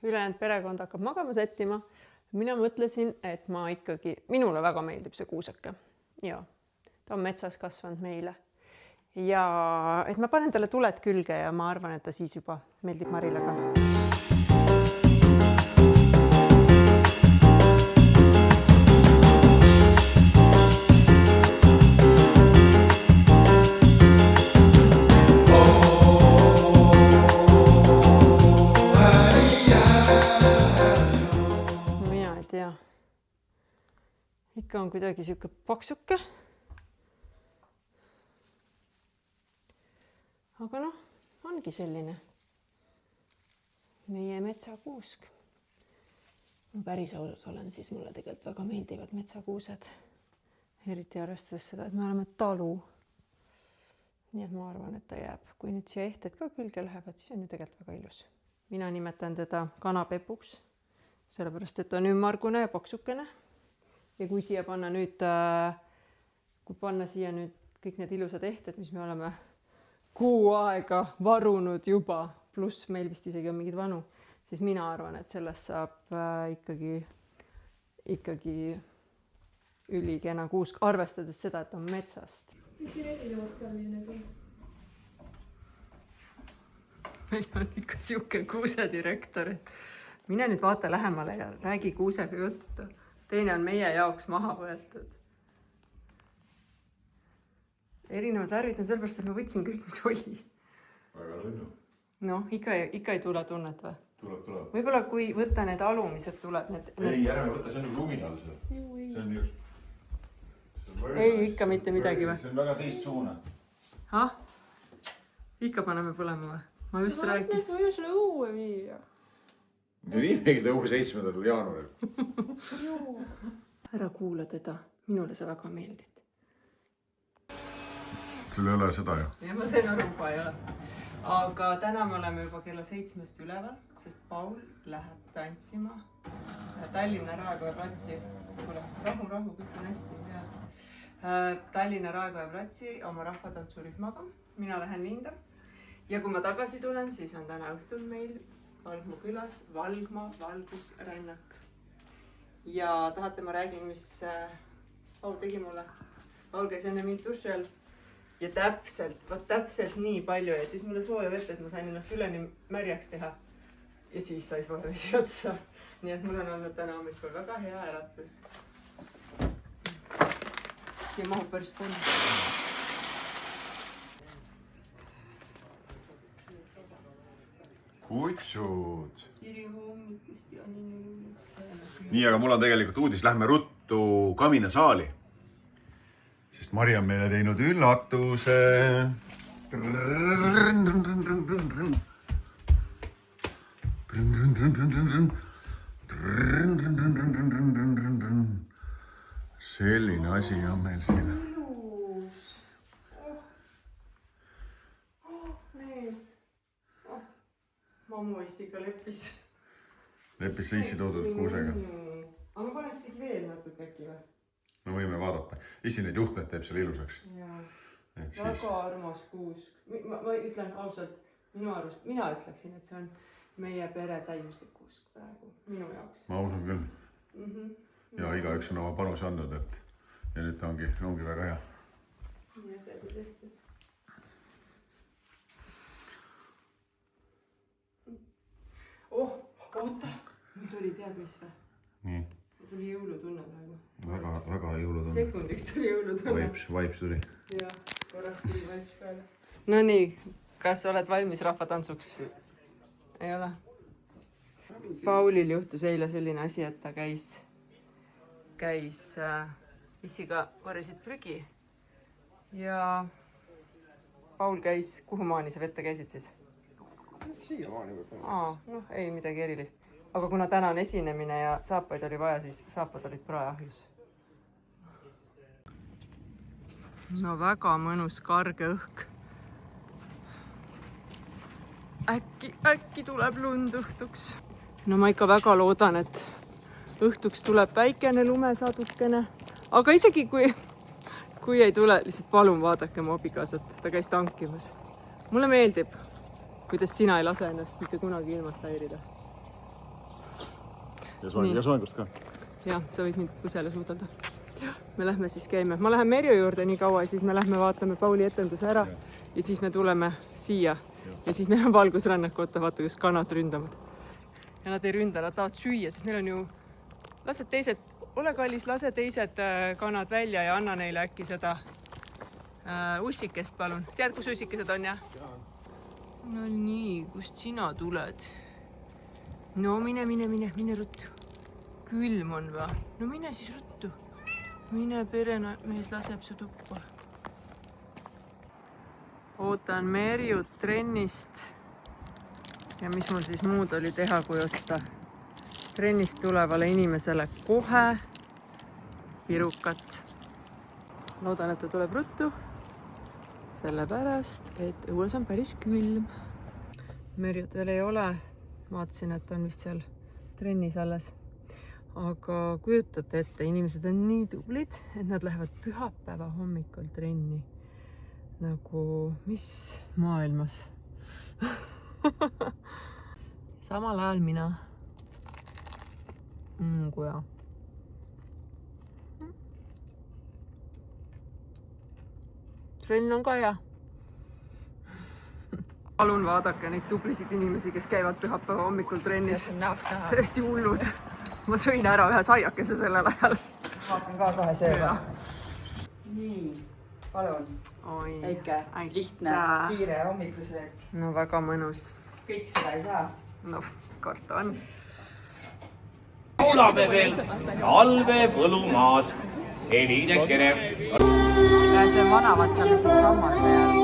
ülejäänud perekond hakkab magama sättima. Mina mõtlesin, et minule väga meeldib see kuuseke. Ja, ta on metsas kasvanud meile. Ja et ma panen talle tuled külge ja ma arvan, et ta siis juba meeldib Marile ka. Ikka on kuidagi siuke paksuke. Aga noh, ongi selline meie metsakuusk. Ma päris ausalt olen, siis mulle tegelikult väga meeldivad metsakuused. Eriti arvestades seda, et me oleme talu. Nii et ma arvan, et ta jääb. Kui nüüd siia ehted ka külge lähevad, siis on ju tegelikult väga ilus. Mina nimetan teda kanapepuks, sellepärast et on ümmargune ja paksukene. Ja kui siia panna nüüd, kõik need ilusad ehted, mis me oleme kuu aega varunud juba, pluss meil vist isegi on mingid vanu, siis mina arvan, et sellest saab ikkagi ülikena kuusk, arvestades seda, et on metsast. Mis siin erinevad pärmid need on? Meil on ikka siuke kuusedirektor, et mine nüüd vaata lähemale ja räägi kuusega juttu. Teine on meie jaoks maha võetud. Erinevad värvid on sellepärast, et ma võtsin kõik, mis oli. Väga lõnnu. Noh, ikka ei tule tunnet või? Tuleb. Võib-olla kui võtta need alumised tuled. Ei, ärme võtta, see on lumi all seal. See on just... Ei, ikka mitte midagi või? See on väga teist suuna. Ikka paneme põlema või? Ma just räägin. Ma võin selle õue viia. Me viimegi ta 7. jaanuaril. Ära kuula teda. Minule sa väga meeldid. Sul ei ole seda ju? Ja ma sain aru juba ei ole. Aga täna me oleme juba kella 7 üleval, sest Paul läheb tantsima Tallinna Raekoja platsi. Rahu, kõik on hästi. Tallinna Raekoja platsi oma rahvatantsurühmaga. Mina lähen Linda. Ja kui ma tagasi tulen, siis on täna õhtul meil Valgma külas Valgma valgusrännak. Ja tahate, ma räägin, mis Paul tegi mulle. Paul käis enne mind duši all ja täpselt nii palju jättis mulle sooja vett, et ma sain ennast üleni märjaks teha. Ja siis sai vesi otsa. Nii et mul on olnud täna hommikul väga hea äratus. Siia mahub päris palju. Kutsud. Tere hommikust ja nii, aga mul on tegelikult uudis. Lähme ruttu kaminasaali. Sest Mari on meile teinud üllatuse. Selline asi on meil siin. Mammu vist ikka leppis. Leppis see issi toodud kuusega. Aga ma paneks isegi veel natuke äkki või? No võime vaadata. Issi neid juhtmed teeb selle ilusaks. Väga armas kuusk. Ma ütlen ausalt, mina ütleksin, et see on meie pere täiuslik kuusk praegu. Minu jaoks. Ma usun küll. Ja igaüks on oma panuse andnud, et ja nüüd ta ongi väga hea. Nii peaaegu tehtud. Oota, mul tuli tead mis või? Nii. Mul tuli jõulutunne praegu. Väga jõulutunne. Sekundiks tuli jõulutunne. Vibes tuli. Jah, korrast tuli vibes peale. No nii, kas oled valmis rahvatantsuks? Ei ole? Paulil juhtus eile selline asi, et ta käis issiga korjasid prügi. Ja Paul käis, kuhu maani sa vette käisid siis? Siia maani võib-olla. Noh, ei midagi erilist. Aga kuna täna on esinemine ja saapaid oli vaja, siis saapad olid praeahjus. No väga mõnus karge õhk. Äkki tuleb lund õhtuks. No ma ikka väga loodan, et õhtuks tuleb väikene lumesadukene. Aga isegi kui ei tule, lihtsalt palun vaadake mu abikaasat. Ta käis tankimas. Mulle meeldib, kuidas sina ei lase ennast mitte kunagi ilmast häirida. ja soengust ka. jah, sa võid mind põsele suudelda. Me lähme siis käime. Ma lähen Merju juurde nii kaua ja siis me lähme vaatame Pauli etenduse ära ja siis me tuleme siia ja siis meil on valgusrännak, vaata, kus kanad ründavad. Ja nad ei ründa, nad tahavad süüa, sest neil on ju... Lased teised, ole kallis, lase teised kanad välja ja anna neile äkki seda ussikest, palun. Tead, kus ussikesed on, jah? No nii, kust sina tuled? No mine ruttu. Külm on või? No mine siis ruttu. Mine peremees laseb su tuppa. Ootan Merjut trennist. Ja mis mul siis muud oli teha, kui osta trennist tulevale inimesele kohe pirukat. Loodan, et ta tuleb ruttu. Sellepärast, et õues on päris külm. Merjut veel ei ole. Vaatasin, et on vist seal trennis alles. Aga kujutate ette, inimesed on nii tublid, et nad lähevad pühapäeva hommikul trenni. Nagu, mis maailmas? Samal ajal mina. Kui hea. Trenn on ka hea. Palun vaadake neid tublisid inimesi, kes käivad pühapäeva hommikul trennis. Tõesti hullud. Ma sõin ära ühe saiakese sellel ajal. Vaatan ka kohe sööma. Nii, palun. Väike, lihtne, kiire hommikusöök. No väga mõnus. Kõik seda ei saa. No, karta on. Laulame veel Alve Põlumaast, Eline Kere. See on vanavat seal sammad peal.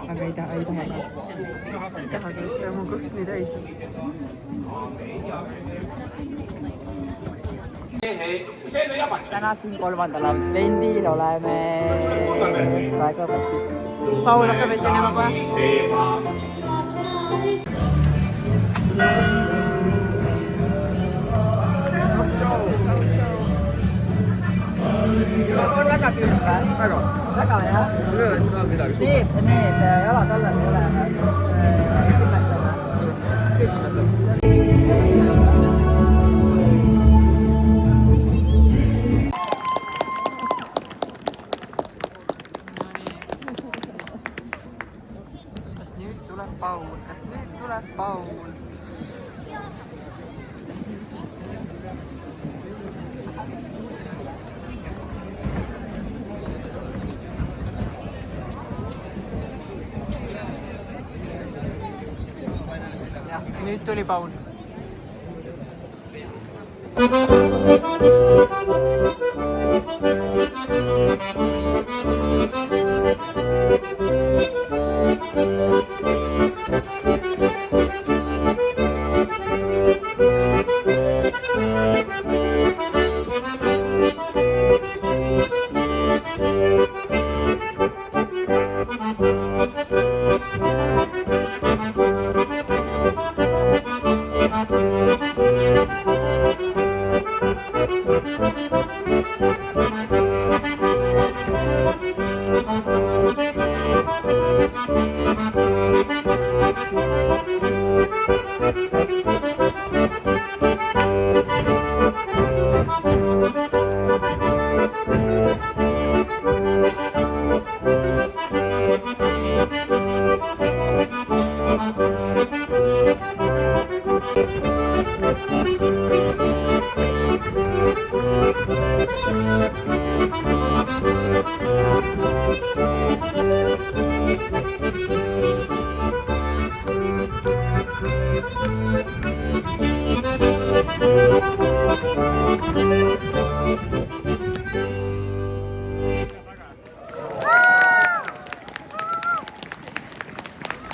Aga ei taha ka. Ei taha ka, see on mu kõht nii täis. Täna siin 3. advendil oleme praegu siis. Paul hakkab esinema kohe. On väga külm või? Väga, jah. Need jalad alla ei ole. Külmetame. Kas nüüd tuleb Paul? Kas nüüd tuleb Paul? Nüüd tuli Paul.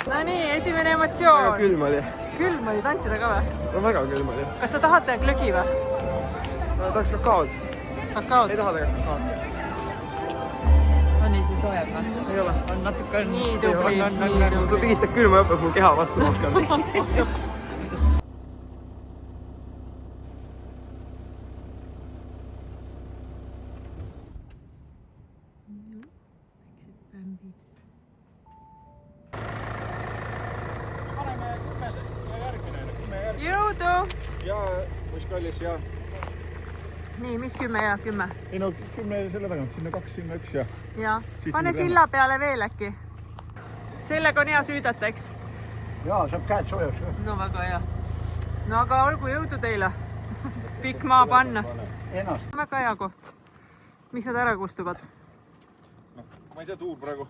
No nii, esimene emotsioon. Külm oli. Külm külm oli tantsida ka või? No väga külm oli. Kas sa tahate glögi või? Tahaks kakaod. Kakaod? Ei taha tegelikult kakaod. On nii siis soojab või? Ei ole. On natuke on. Nii tubli, nii Sa tubli. pigistad külma õppeb mu keha vastu rohkem. Jõudu! ja mis kallis ja. Nii, mis 10 ja 10? Ei no 10 selle tagant, sinna 2, sinna 1 ja. Ja, pane silla peale veel äkki. Sellega on hea süüdata, eks? Jaa, saab käed soojaks. No väga hea. No aga olgu jõudu teile. Pikk maa panna. Ennast. Väga hea koht. Miks nad ära kustuvad? Ma ei tea, tuul praegu.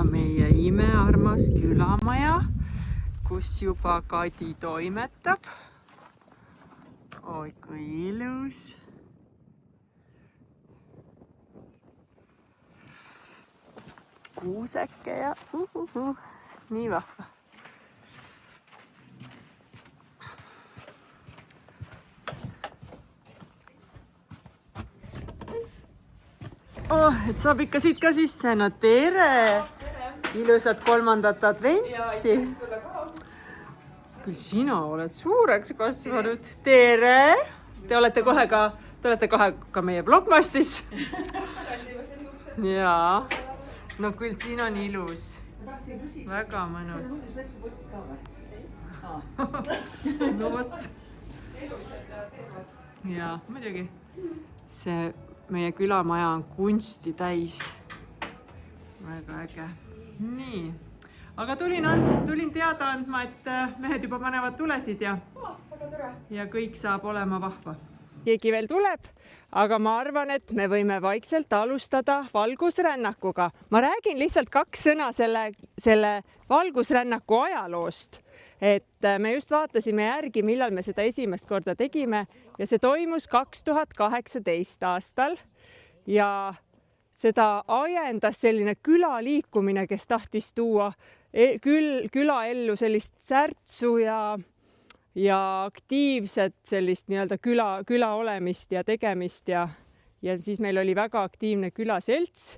Meie imearmas külamaja, kus juba Kadi toimetab. Oi, kui ilus. Kuuseke ja nii vahva. Oh, et saab ikka siit ka sisse. No tere! Ilusat 3. adventi. Küll sina oled suureks kasvanud. Tere! Te olete kohe ka meie Vlogmassis. Jaa. No küll siin on ilus. Väga mõnus. No vot. Jaa, muidugi. See meie külamaja on kunsti täis. Väga äge. Nii. Aga tulin teada andma, et mehed juba panevad tulesid ja kõik saab olema vahva. Keegi veel tuleb, aga ma arvan, et me võime vaikselt alustada valgusrännakuga. Ma räägin lihtsalt 2 sõna selle valgusrännaku ajaloost. Et me just vaatasime järgi, millal me seda esimest korda tegime ja see toimus 2018 aastal ja seda ajendas selline külaliikumine, kes tahtis tuua külaellu sellist särtsu ja aktiivset sellist nii-öelda küla olemist ja tegemist ja siis meil oli väga aktiivne külaselts.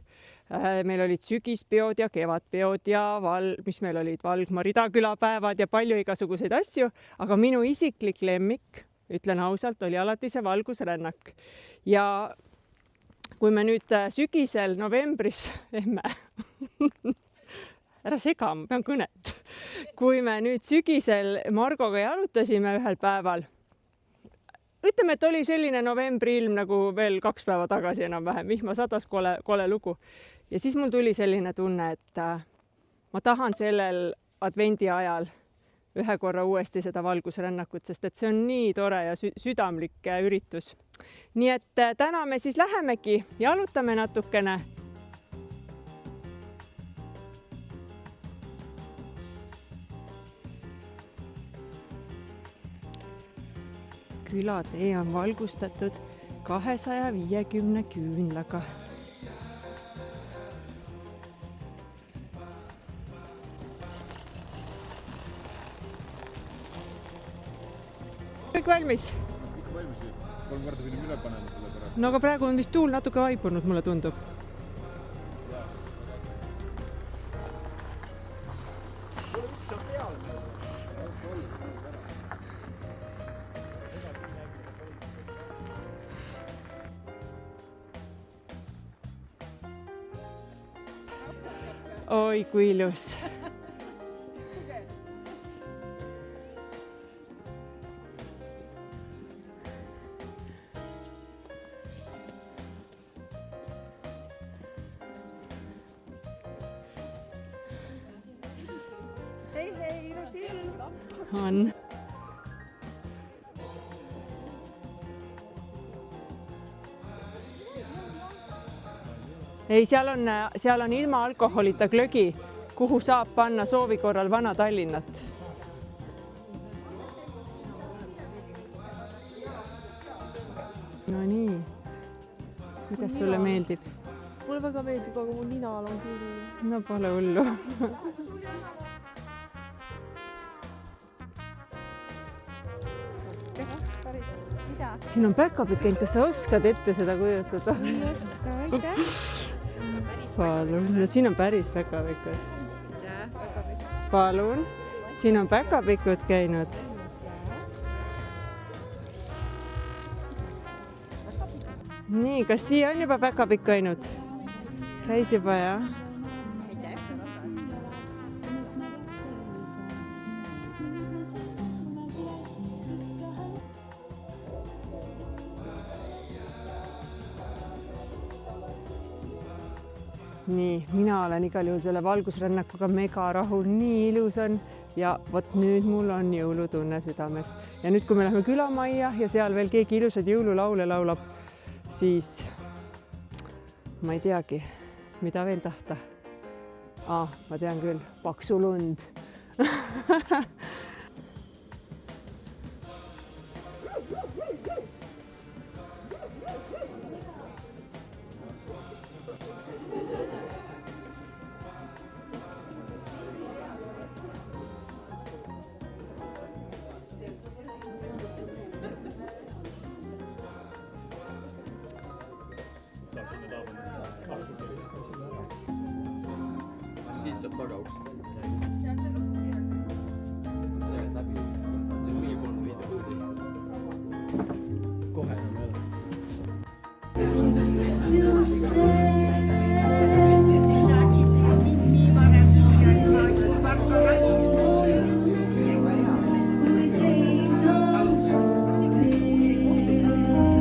Meil olid sügispeod ja kevadpeod ja mis meil olid Valgma ridakülapäevad ja palju igasuguseid asju, aga minu isiklik lemmik, ütlen ausalt, oli alati see valgusrännak. Ja kui me nüüd sügisel novembris, ära sega, ma pean kõnet. Kui me nüüd sügisel Margoga jalutasime ühel päeval, ütleme, et oli selline novembri ilm nagu veel 2 päeva tagasi enam-vähem, vihma sadas, kole lugu. Ja siis mul tuli selline tunne, et ma tahan sellel advendi ajal ühe korra uuesti seda valgusrännakut, sest et see on nii tore ja südamlik üritus. Nii et täna me siis lähemegi, jalutame natukene. Külatee on valgustatud 250 küünlaga. Kõik valmis? Kõik valmis. 3 korda pidime üle panema selle pärast. No aga praegu on vist tuul natuke vaibunud, mulle tundub. Oi, kui ilus. On. Ei, seal on ilma alkoholita glögi, kuhu saab panna soovi korral vana Tallinnat. No nii. Kuidas sulle meeldib? Mulle väga meeldib, aga mu ninal on küll. No pole hullu. mida? siin on päkapikk käinud, kas sa oskad ette seda kujutada? ei oska, aitäh. Palun, no siin on päris päkapikud. Palun, siin on päkapikud käinud. nii, kas siia on juba päkapikk käinud? Käis juba, jah? nii, mina olen igal juhul selle valgusrännakuga mega rahul, nii ilus on ja vot nüüd mul on jõulutunne südames. Ja nüüd, kui me läheme külamajja ja seal veel keegi ilusad jõululaule laulab, siis ma ei teagi, mida veel tahta. Ma tean küll, paksu lund. Siit saab tagauks. Kohe enam ei ole.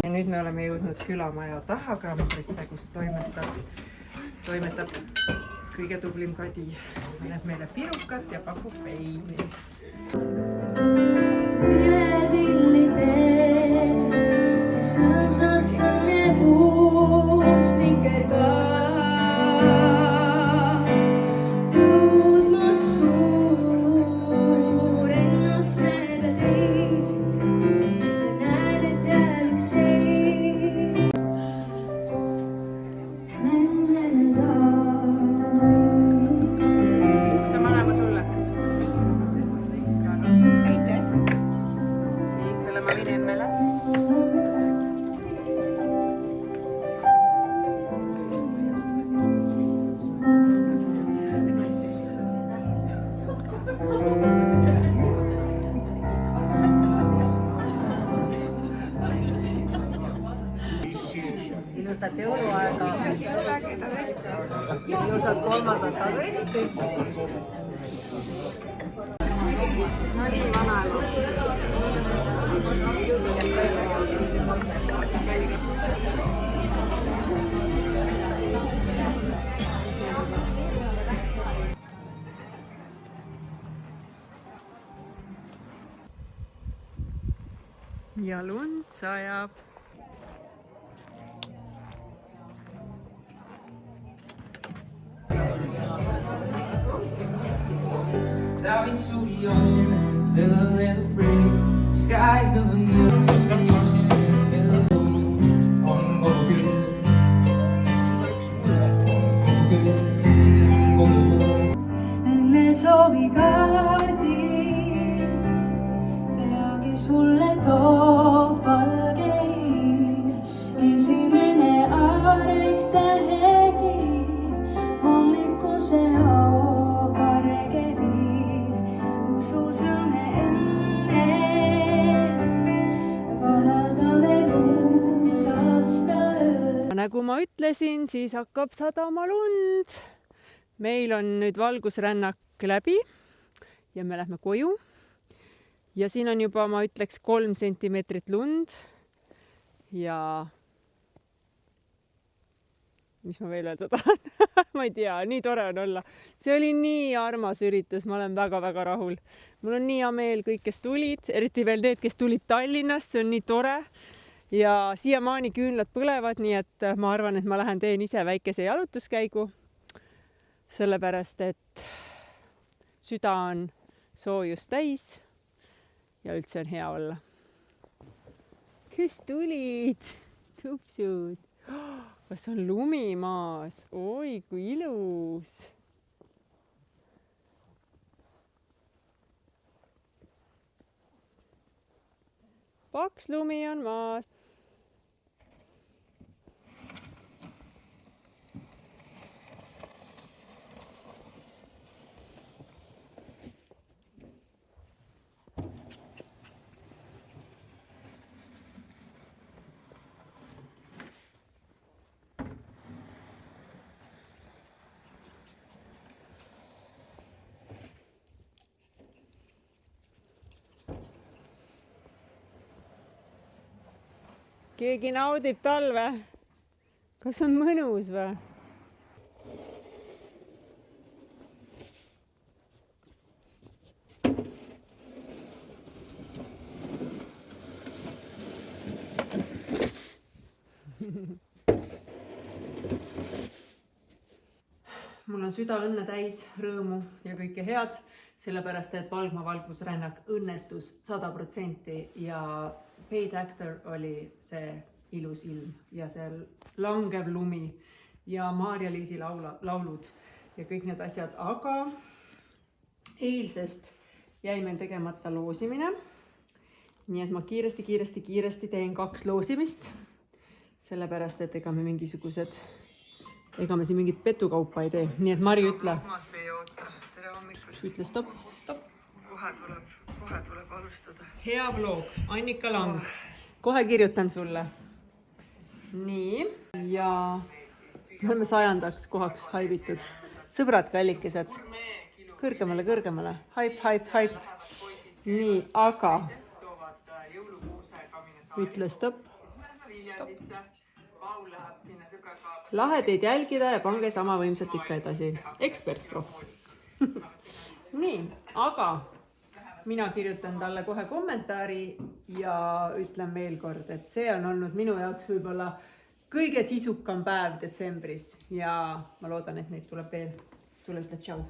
Ja nüüd me oleme jõudnud külamaja taha kambrisse, kus toimetab kõige tublim Kadi. Paneb meile pirukat ja pakub veini. Ilusat jõuluaega. Ilusat 3. adventi. No nii, vanaema. Ja lund sajab. Dive into the ocean and feel a little free. Skies of vanilla to the ocean and feel a little moon. One more good. Õnne soovi kaardi peagi sulle toob valgeil. Esimene arg tähekiir, hommikuse karge viir. Ususame enne, valada veel uus aasta öö. Nagu ma ütlesin, siis hakkab sadama lund. Meil on nüüd valgusrännak läbi ja me lähme koju. Ja siin on juba, ma ütleks, 3 sentimeetrit lund. Ja mis ma veel öelda tahan? Ma ei tea, nii tore on olla. See oli nii armas üritus, ma olen väga-väga rahul. Mul on nii hea meel kõik, kes tulid, eriti veel need, kes tulid Tallinnast, see on nii tore. Ja siiamaani küünlad põlevad, nii et ma arvan, et ma lähen teen ise väikese jalutuskäigu. Sellepärast, et süda on soojust täis ja üldse on hea olla. Kes tulid? Tupsud. Kas on lumi maas? Oi, kui ilus. paks lumi on maas. Keegi naudib talve. Kas on mõnus või? Mul on süda õnne täis, rõõmu ja kõike head, sellepärast et Valgma valgusrännak õnnestus 100% ja paid actor oli see ilus ilm ja seal langev lumi ja Maarja-Liisi laulud ja kõik need asjad, aga eilsest jäi meil tegemata loosimine. Nii et ma kiiresti teen 2 loosimist, sellepärast et ega me siin mingit petukaupa ei tee. Nii et Mari, ütle. Mas ei oota. Tere hommikust. Ütle stopp. Kohe tuleb alustada. Hea vlog, Annika Lang. Kohe kirjutan sulle. Nii, ja me oleme 100. kohaks haibitud. Sõbrad, kallikesed. Kõrgemale. Haip. Nii, aga ütle stopp. Lahe teid jälgida ja pange sama võimsalt ikka edasi. Ekspert, prof. Nii, aga mina kirjutan talle kohe kommentaari ja ütlen veel kord, et see on olnud minu jaoks võib-olla kõige sisukam päev detsembris ja ma loodan, et neid tuleb veel. Tule ütle tšau.